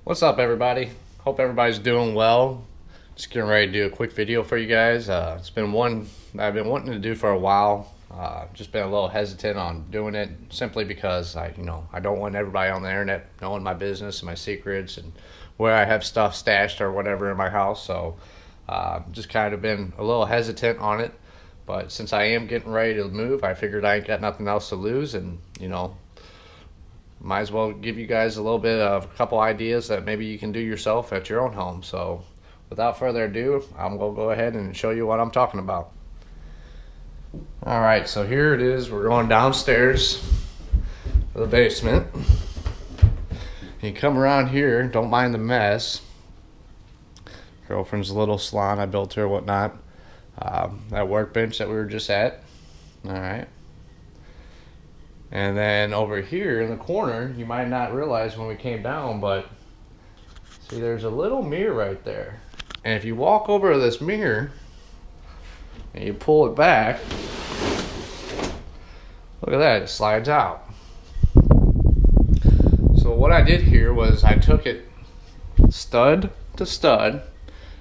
What's up, everybody? Hope everybody's doing well. Just getting ready to do a quick video for you guys. It's been one I've been wanting to do for a while. Just been a little hesitant on doing it simply because I don't want everybody on the internet knowing my business and my secrets and where I have stuff stashed or whatever in my house. So just kind of been a little hesitant on it. But since I am getting ready to move, I figured I ain't got nothing else to lose, and might as well give you guys a little bit of a couple ideas that maybe you can do yourself at your own home. So without further ado, I'm going to go ahead and show you what I'm talking about. All right, so here it is. We're going downstairs to the basement. You come around here, don't mind the mess. Girlfriend's little salon I built her, whatnot. That workbench that we were just at. All right. And then over here in the corner, you might not realize when we came down, but see, there's a little mirror right there. And if you walk over to this mirror and you pull it back, look at that, it slides out. So what I did here was I took it stud to stud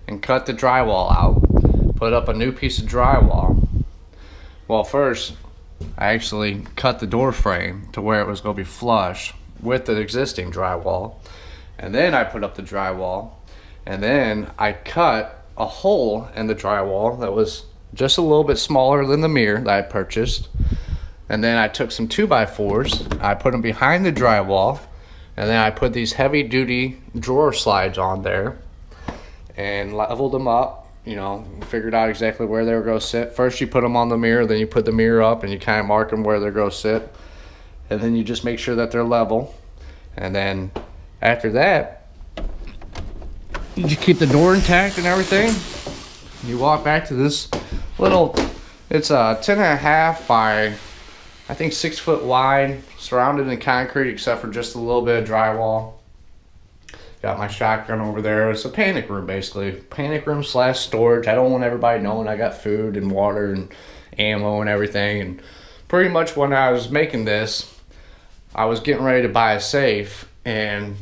and cut the drywall out, put up a new piece of drywall. Well, first, I actually cut the door frame to where it was going to be flush with the existing drywall, and then I put up the drywall, and then I cut a hole in the drywall that was just a little bit smaller than the mirror that I purchased, and then I took some 2x4s, I put them behind the drywall, and then I put these heavy duty drawer slides on there and leveled them up. Figured out exactly where they were going to sit. First you put them on the mirror, then you put the mirror up and you kind of mark them where they're going to sit. And then you just make sure that they're level. And then after that, you keep the door intact and everything. You walk back to this little, it's a 10.5 by, I think 6 foot wide, surrounded in concrete except for just a little bit of drywall. Got my shotgun over there. It's a panic room, basically. Panic room / storage. I don't want everybody knowing I got food and water and ammo and everything. And pretty much when I was making this, I was getting ready to buy a safe, and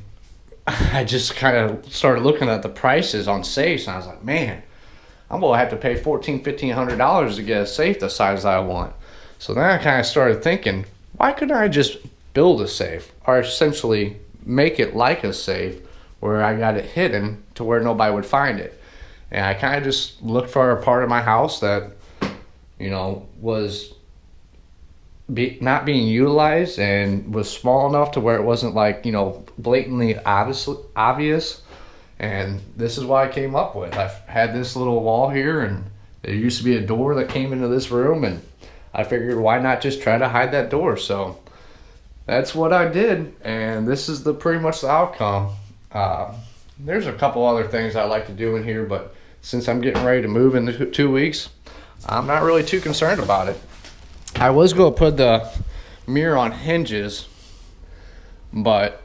I just kind of started looking at the prices on safes, and I was like, man, I'm going to have to pay $1,500 to get a safe the size I want. So then I kind of started thinking, why couldn't I just build a safe, or essentially make it like a safe, where I got it hidden to where nobody would find it. And I kind of just looked for a part of my house that, was not being utilized and was small enough to where it wasn't like, blatantly obvious. And this is what I came up with. I had this little wall here, and there used to be a door that came into this room, and I figured why not just try to hide that door. So that's what I did, and this is pretty much the outcome. There's a couple other things I like to do in here, but since I'm getting ready to move in 2 weeks, I'm not really too concerned about it. I was going to put the mirror on hinges, but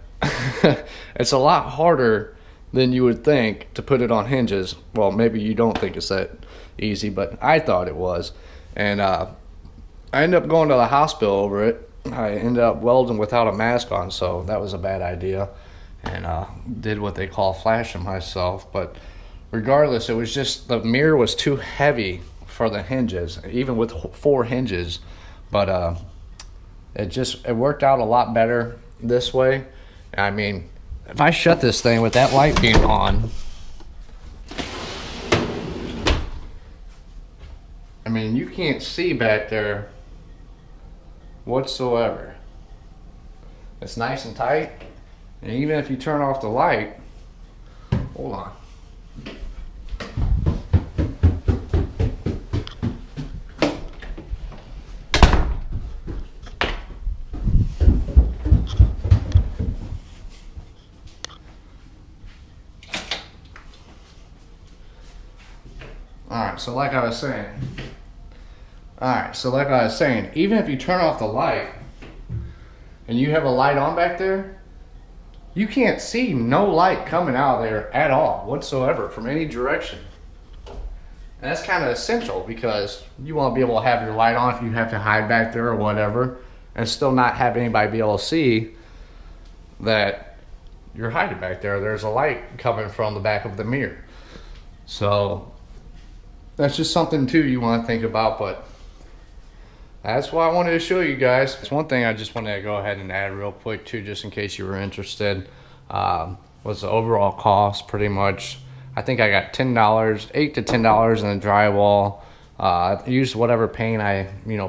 it's a lot harder than you would think to put it on hinges. Well, maybe you don't think it's that easy, but I thought it was. And I ended up going to the hospital over it. I ended up welding without a mask on, so that was a bad idea. And did what they call flashing myself. But regardless, it was just the mirror was too heavy for the hinges, even with 4 hinges. But it worked out a lot better this way. I mean, if I shut this thing with that light being on, I mean, you can't see back there whatsoever. It's nice and tight. And even if you turn off the light, hold on. Alright, so like I was saying, even if you turn off the light and you have a light on back there, you can't see no light coming out of there at all whatsoever from any direction. And that's kind of essential because you want to be able to have your light on if you have to hide back there or whatever, and still not have anybody be able to see that you're hiding back there. There's a light coming from the back of the mirror. So that's just something too you want to think about, but that's why I wanted to show you guys. It's one thing I just wanted to go ahead and add real quick too, just in case you were interested. Was the overall cost pretty much, I think I got $10, $8 to $10 in the drywall. I used whatever paint I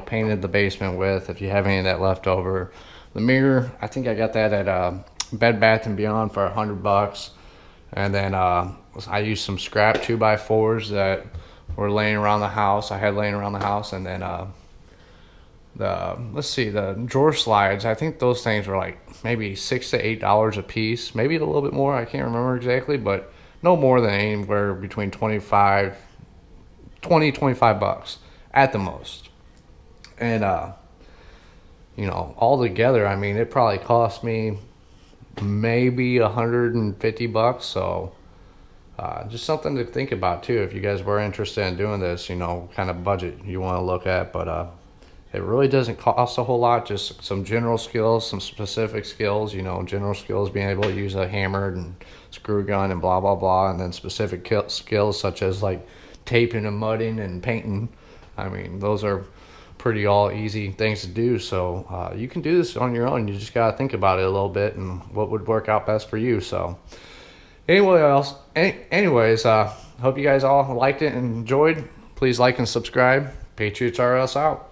painted the basement with, if you have any of that left over. The mirror, I think I got that at Bed Bath & Beyond for $100. And then I used some scrap 2x4s that were laying around the house. And then the drawer slides, I think those things were like maybe $6 to $8 a piece, maybe a little bit more, I can't remember exactly, but no more than anywhere between 25 bucks at the most. And all together, I mean, it probably cost me maybe 150 bucks. So just something to think about too, if you guys were interested in doing this, kind of budget you want to look at. But it really doesn't cost a whole lot, just some general skills, some specific skills, general skills, being able to use a hammer and screw gun and blah, blah, blah. And then specific skills such as like taping and mudding and painting. I mean, those are pretty all easy things to do. So you can do this on your own. You just got to think about it a little bit and what would work out best for you. So anyways, hope you guys all liked it and enjoyed. Please like and subscribe. Patriots R Us out.